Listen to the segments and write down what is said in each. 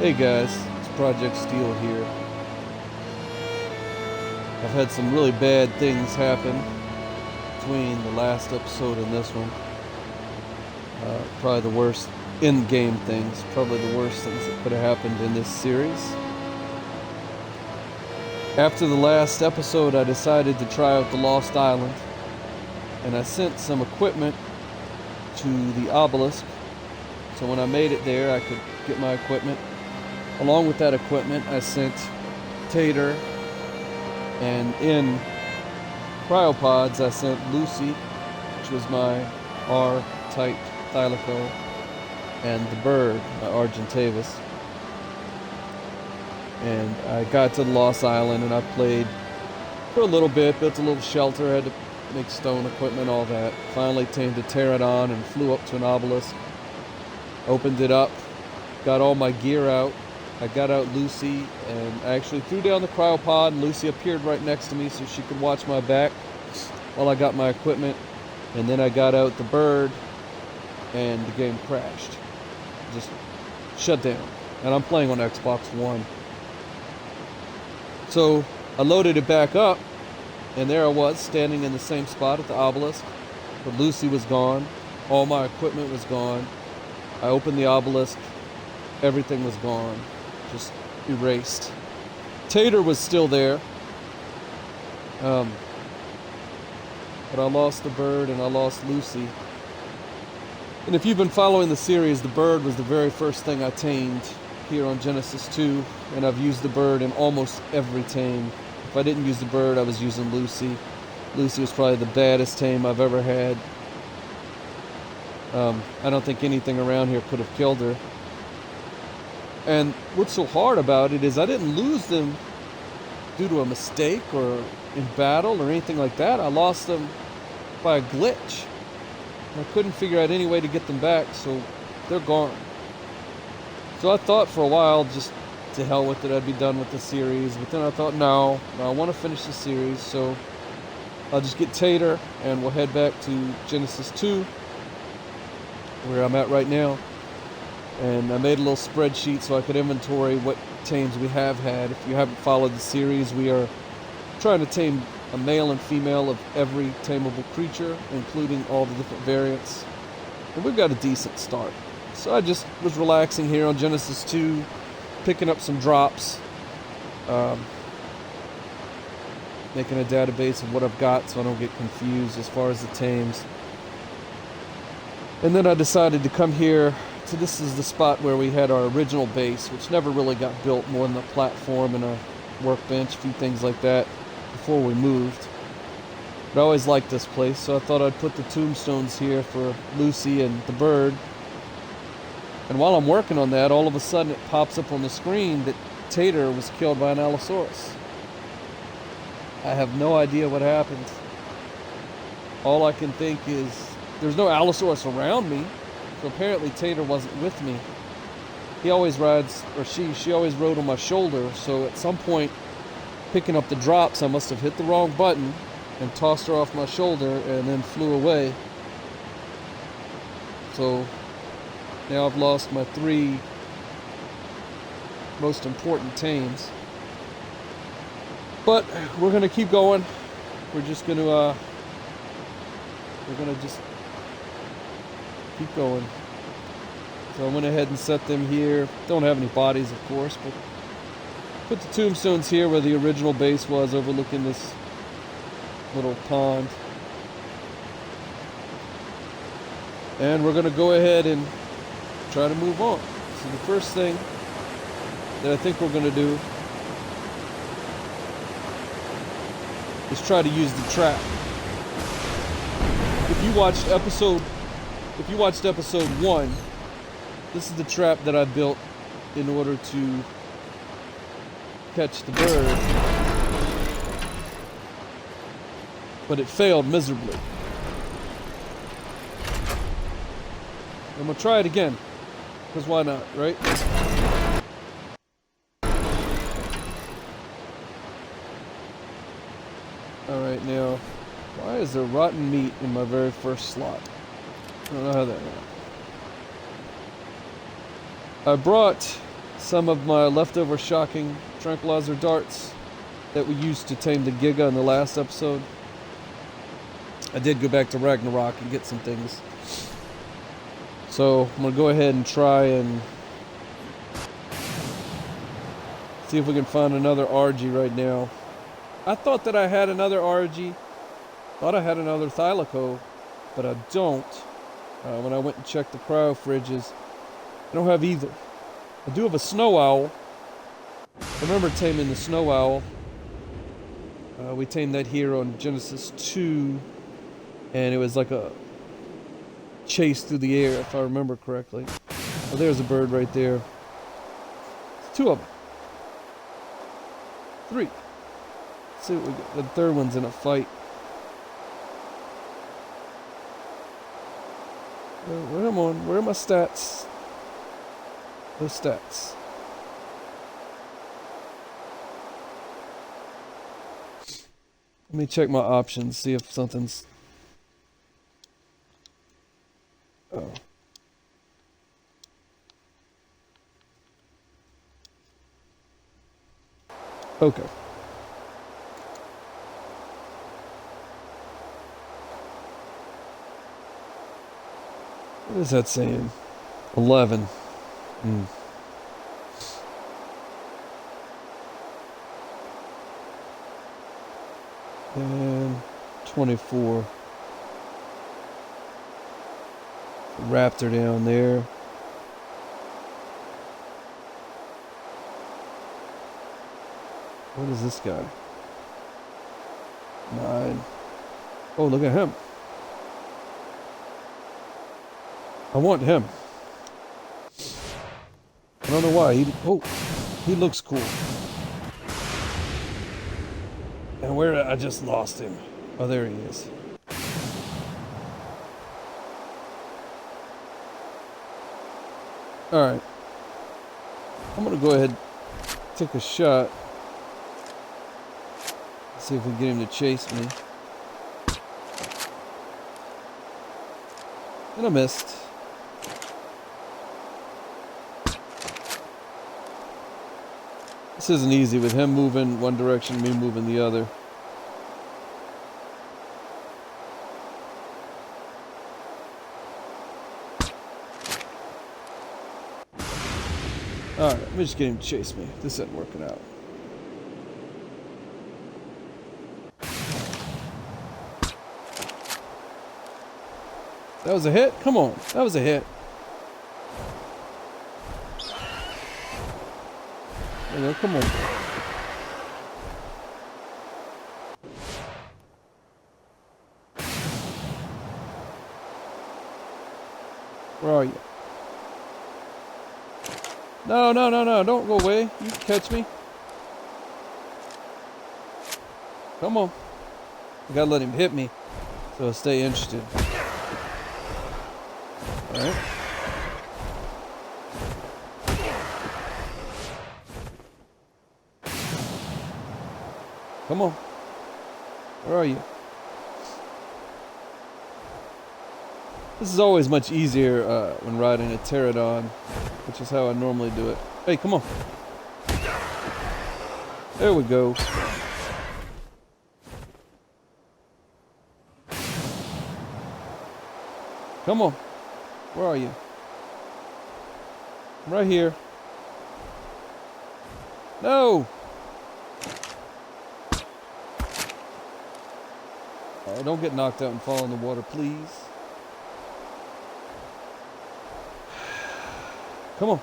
Hey guys, it's Project Steel here. I've had some really bad things happen between the last episode and this one. Probably the worst in-game things, probably the worst things that could have happened in this series. After the last episode, I decided to try out the Lost Island, and I sent some equipment to the obelisk, so when I made it there, I could get my equipment. Along with that equipment, I sent Tater, and in cryopods, I sent Lucy, which was my R-type thylaco, and the bird, my Argentavis. And I got to the Lost Island, and I played for a little bit, built a little shelter, had to make stone equipment, all that. Finally tamed a pterodon and flew up to an obelisk, opened it up, got all my gear out. I got out Lucy, and I actually threw down the cryopod, and Lucy appeared right next to me so she could watch my back while I got my equipment. And then I got out the bird, and the game crashed. Just shut down. And I'm playing on Xbox One. So I loaded it back up, and there I was, standing in the same spot at the obelisk. But Lucy was gone. All my equipment was gone. I opened the obelisk. Everything was gone. Just erased. Tater was still there. But I lost the bird and I lost Lucy. And if you've been following the series, the bird was the very first thing I tamed here on Genesis 2. And I've used the bird in almost every tame. If I didn't use the bird, I was using Lucy. Lucy was probably the baddest tame I've ever had. I don't think anything around here could have killed her. And what's so hard about it is I didn't lose them due to a mistake or in battle or anything like that. I lost them by a glitch. I couldn't figure out any way to get them back, so they're gone. So I thought for a while, just to hell with it, I'd be done with the series. But then I thought, no, I want to finish the series, so I'll just get Tater and we'll head back to Genesis 2, where I'm at right now. And I made a little spreadsheet so I could inventory what tames we have had. If you haven't followed the series, we are trying to tame a male and female of every tameable creature, including all the different variants. And we've got a decent start. So I just was relaxing here on Genesis 2, picking up some drops, making a database of what I've got so I don't get confused as far as the tames. And then I decided to come here. So this is the spot where we had our original base, which never really got built, more than a platform and a workbench, a few things like that, before we moved. But I always liked this place, so I thought I'd put the tombstones here for Lucy and the bird. And while I'm working on that, all of a sudden it pops up on the screen that Tater was killed by an Allosaurus. I have no idea what happened. All I can think is there's no Allosaurus around me. So apparently Tater wasn't with me. He always rides, or she always rode on my shoulder, so at some point, picking up the drops, I must have hit the wrong button and tossed her off my shoulder and then flew away. So now I've lost my 3 most important tames. But we're gonna keep going. We're gonna just keep going. So I went ahead and set them here. Don't have any bodies, of course, but put the tombstones here where the original base was, overlooking this little pond. And we're going to go ahead and try to move on. So the first thing that I think we're going to do is try to use the trap. If you watched episode 1, this is the trap that I built in order to catch the bird. But it failed miserably. I'm gonna try it again, because why not, right? Alright, now, why is there rotten meat in my very first slot? I don't know how that happened. I brought some of my leftover shocking tranquilizer darts that we used to tame the Giga in the last episode. I did go back to Ragnarok and get some things. So I'm going to go ahead and try and see if we can find another Argy right now. I thought that I had another Argy. Thought I had another Thylaco, but I don't. When I went and checked the cryo fridges, I don't have either. I do have a snow owl. I remember taming the snow owl. We tamed that here on Genesis 2, and it was like a chase through the air, if I remember correctly. Oh, there's a bird right there. Two of them. Three. Let's see what we got. The third one's in a fight. Where are my stats? Those stats. Let me check my options, see if something's... Oh. Okay. What is that saying? 11. And 24. Raptor down there. What is this guy? 9. Oh, look at him. I want him. I don't know why. He looks cool. And where I just lost him. Oh, there he is. Alright. I'm going to go ahead and take a shot. See if we can get him to chase me. And I missed. This isn't easy with him moving one direction, me moving the other. Alright, let me just get him to chase me. This isn't working out. That was a hit? Come on, that was a hit. There you go, come on. Where are you? No, don't go away. You can catch me. Come on. I gotta let him hit me so I'll stay interested. Alright. Come on. Where are you? This is always much easier when riding a pterodon, which is how I normally do it. Hey, come on. There we go. Come on. Where are you? I'm right here. No! Oh, don't get knocked out and fall in the water, please. Come on.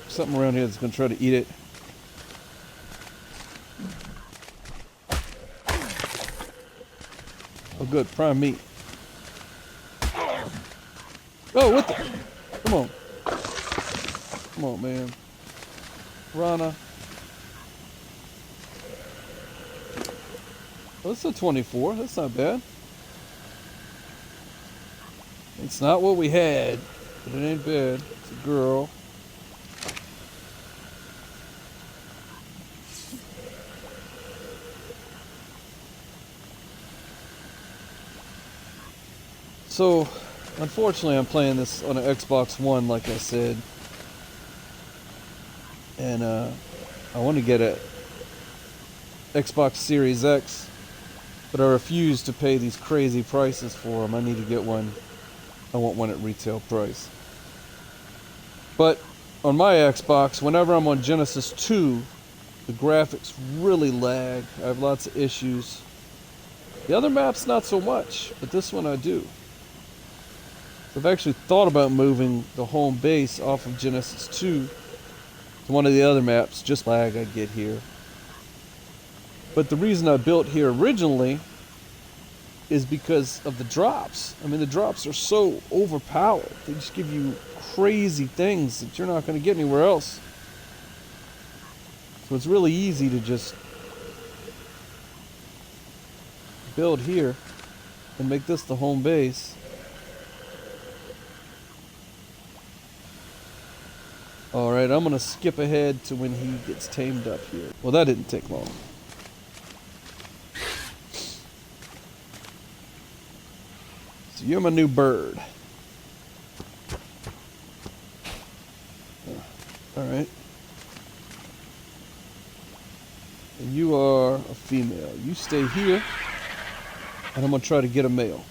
Something around here that's going to try to eat it. Oh, good. Prime meat. Oh, what the? Come on. Come on, man. Rana. Oh, that's a 24. That's not bad. It's not what we had, but it ain't bad. It's a girl. So, unfortunately, I'm playing this on an Xbox One, like I said. And I want to get a Xbox Series X, but I refuse to pay these crazy prices for them. I need to get one. I want one at retail price. But on my Xbox, whenever I'm on Genesis 2, the graphics really lag. I have lots of issues. The other maps, not so much, but this one I do. So I've actually thought about moving the home base off of Genesis 2 to one of the other maps, just lag I get here. But the reason I built here originally is because of the drops. I mean, the drops are so overpowered. They just give you crazy things that you're not going to get anywhere else. So it's really easy to just build here and make this the home base. Alright, I'm going to skip ahead to when he gets tamed up here. Well, that didn't take long. So you're my new bird. Alright. And you are a female. You stay here, and I'm going to try to get a male.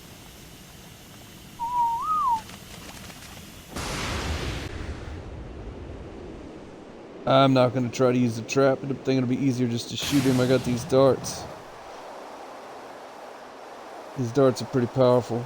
I'm not going to try to use the trap. I think it'll be easier just to shoot him. I got these darts. These darts are pretty powerful.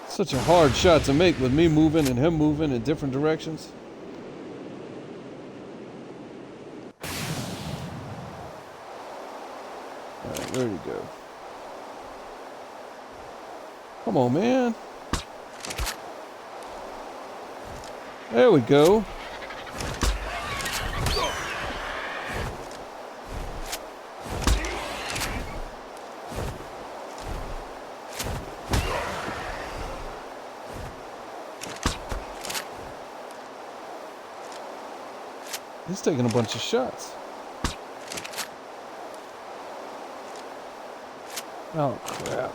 Such a hard shot to make with me moving and him moving in different directions. Alright, where'd he go? Come on, man. There we go. He's taking a bunch of shots. Oh, crap.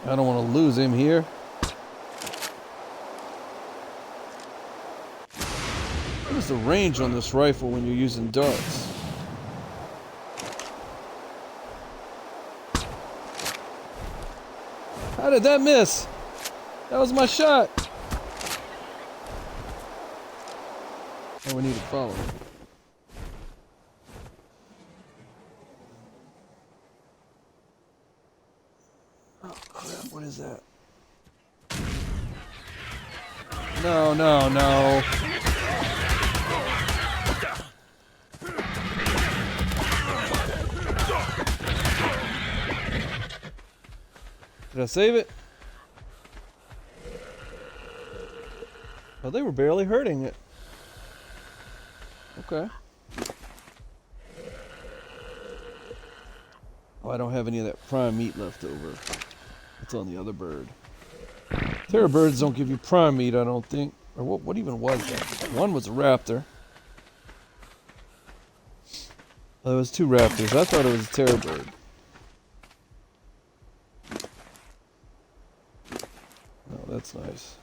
I don't want to lose him here. What is the range on this rifle when you're using darts? How did that miss? That was my shot. Oh, we need to follow him. Oh, crap. What is that? No, no, no. Did I save it? Oh, they were barely hurting it. Okay. Oh, I don't have any of that prime meat left over. It's on the other bird. Terror birds don't give you prime meat, I don't think. Or what even was that? One was a raptor. Oh, there was two raptors. I thought it was a terror bird. Oh, that's nice.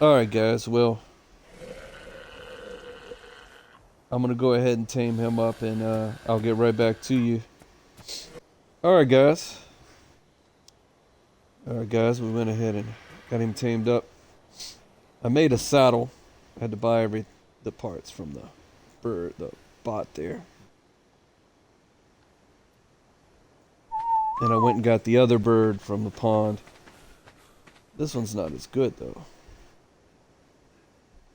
Alright guys, well, I'm gonna go ahead and tame him up and I'll get right back to you. Alright guys, we went ahead and got him tamed up. I made a saddle. I had to buy the parts from the bot there. And I went and got the other bird from the pond. This one's not as good though.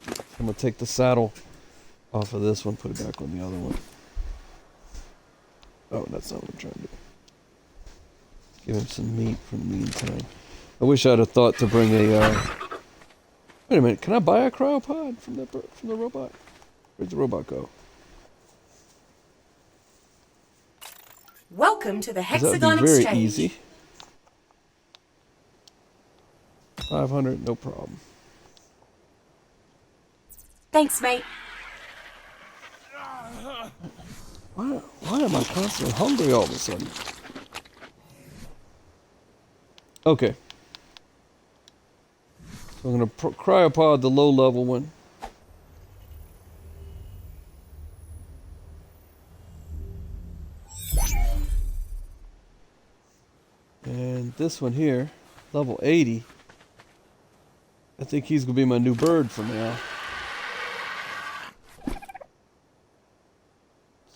I'm gonna take the saddle off of this one, put it back on the other one. Oh, that's not what I'm trying to do. Give him some meat for the meantime. I wish I'd have thought to bring a, wait a minute, can I buy a cryopod from the robot? Where'd the robot go? Welcome to the 'Cause that Hexagon would be very Exchange. easy. 500, no problem. Thanks, mate. Why am I constantly hungry all of a sudden? Okay. So I'm going to cryopod the low level one. And this one here, level 80. I think he's going to be my new bird for now.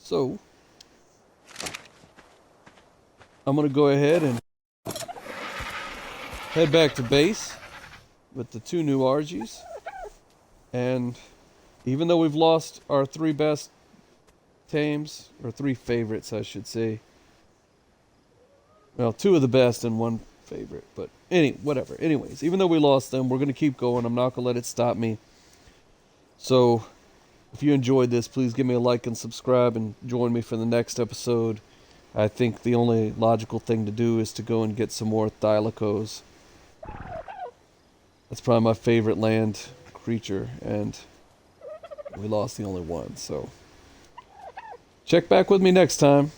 So, I'm going to go ahead and head back to base with the 2 new Argys. And even though we've lost our 3 best tames, or 3 favorites I should say. Well, 2 of the best and 1 favorite, but whatever. Anyways, even though we lost them, we're going to keep going. I'm not going to let it stop me. So, if you enjoyed this, please give me a like and subscribe and join me for the next episode. I think the only logical thing to do is to go and get some more thylicos. That's probably my favorite land creature, and we lost the only one, so check back with me next time.